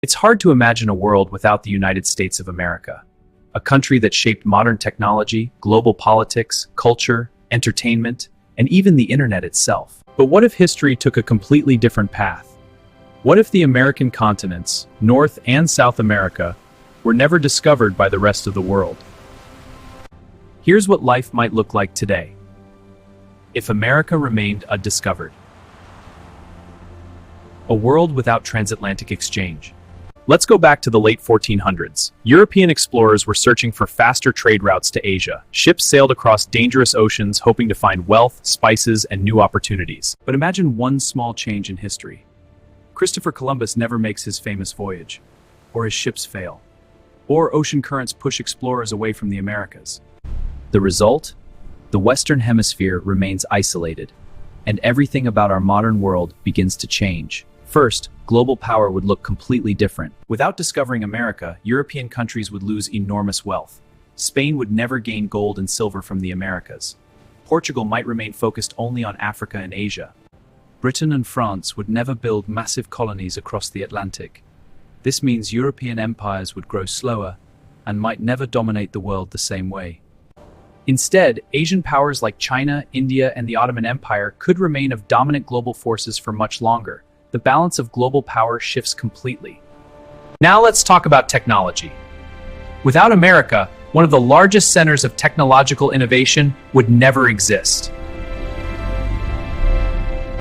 It's hard to imagine a world without the United States of America, a country that shaped modern technology, global politics, culture, entertainment, and even the internet itself. But what if history took a completely different path? What if the American continents, North and South America, were never discovered by the rest of the world? Here's what life might look like today, if America remained undiscovered. A world without transatlantic exchange. Let's go back to the late 1400s. European explorers were searching for faster trade routes to Asia. Ships sailed across dangerous oceans, hoping to find wealth, spices, and new opportunities. But imagine one small change in history. Christopher Columbus never makes his famous voyage, or his ships fail, or ocean currents push explorers away from the Americas. The result? The Western Hemisphere remains isolated, and everything about our modern world begins to change. First, global power would look completely different. Without discovering America, European countries would lose enormous wealth. Spain would never gain gold and silver from the Americas. Portugal might remain focused only on Africa and Asia. Britain and France would never build massive colonies across the Atlantic. This means European empires would grow slower and might never dominate the world the same way. Instead, Asian powers like China, India, and the Ottoman Empire could remain of dominant global forces for much longer. The balance of global power shifts completely. Now let's talk about technology. Without America, one of the largest centers of technological innovation would never exist.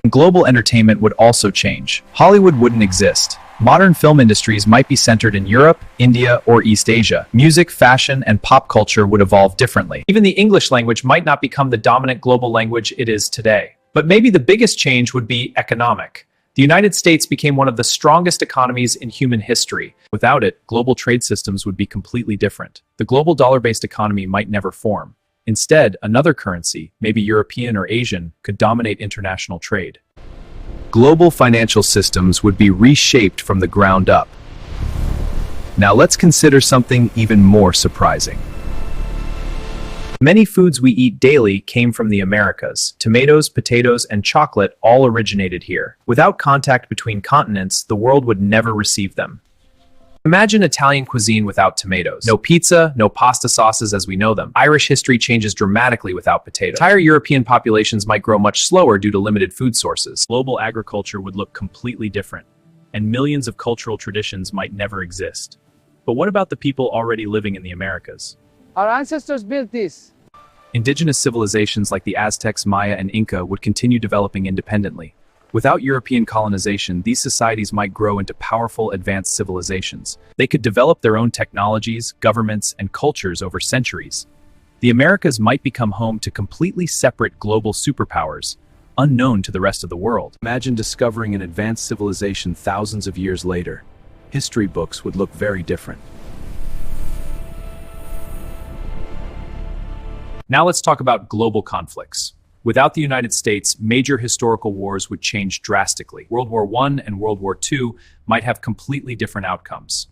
Global entertainment would also change. Hollywood wouldn't exist. Modern film industries might be centered in Europe, India, or East Asia. Music, fashion, and pop culture would evolve differently. Even the English language might not become the dominant global language it is today. But maybe the biggest change would be economic. The United States became one of the strongest economies in human history. Without it, global trade systems would be completely different. The global dollar-based economy might never form. Instead, another currency, maybe European or Asian, could dominate international trade. Global financial systems would be reshaped from the ground up. Now let's consider something even more surprising. Many foods we eat daily came from the Americas. Tomatoes, potatoes, and chocolate all originated here. Without contact between continents, the world would never receive them. Imagine Italian cuisine without tomatoes. No pizza, no pasta sauces as we know them. Irish history changes dramatically without potatoes. Entire European populations might grow much slower due to limited food sources. Global agriculture would look completely different, and millions of cultural traditions might never exist. But what about the people already living in the Americas? Our ancestors built this. Indigenous civilizations like the Aztecs, Maya, and Inca would continue developing independently. Without European colonization, these societies might grow into powerful, advanced civilizations. They could develop their own technologies, governments, and cultures over centuries. The Americas might become home to completely separate global superpowers, unknown to the rest of the world. Imagine discovering an advanced civilization thousands of years later. History books would look very different. Now let's talk about global conflicts. Without the United States, major historical wars would change drastically. World War I and World War II might have completely different outcomes.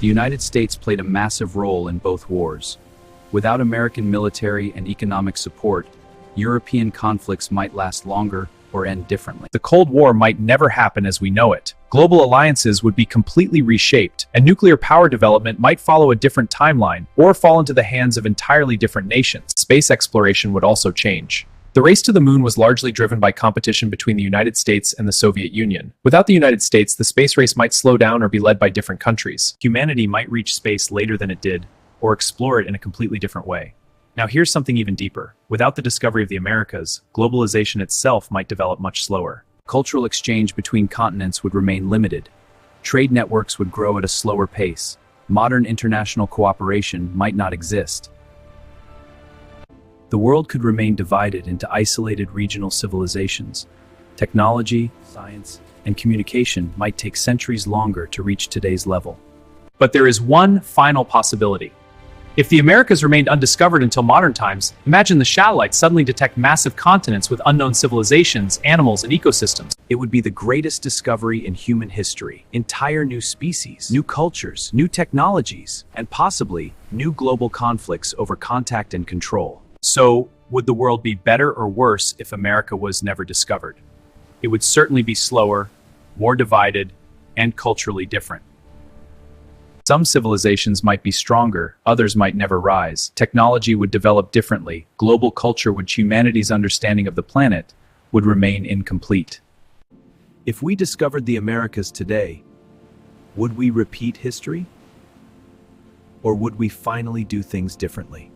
The United States played a massive role in both wars. Without American military and economic support, European conflicts might last longer or end differently. The Cold War might never happen as we know it. Global alliances would be completely reshaped, and nuclear power development might follow a different timeline or fall into the hands of entirely different nations. Space exploration would also change. The race to the moon was largely driven by competition between the United States and the Soviet Union. Without the United States, the space race might slow down or be led by different countries. Humanity might reach space later than it did, or explore it in a completely different way. Now here's something even deeper. Without the discovery of the Americas, globalization itself might develop much slower. Cultural exchange between continents would remain limited. Trade networks would grow at a slower pace. Modern international cooperation might not exist. The world could remain divided into isolated regional civilizations. Technology, science, and communication might take centuries longer to reach today's level. But there is one final possibility. If the Americas remained undiscovered until modern times, imagine the satellites suddenly detect massive continents with unknown civilizations, animals, and ecosystems. It would be the greatest discovery in human history. Entire new species, new cultures, new technologies, and possibly new global conflicts over contact and control. So, would the world be better or worse if America was never discovered? It would certainly be slower, more divided, and culturally different. Some civilizations might be stronger, others might never rise. Technology would develop differently. Global culture would humanity's understanding of the planet would remain incomplete. If we discovered the Americas today, would we repeat history? Or would we finally do things differently?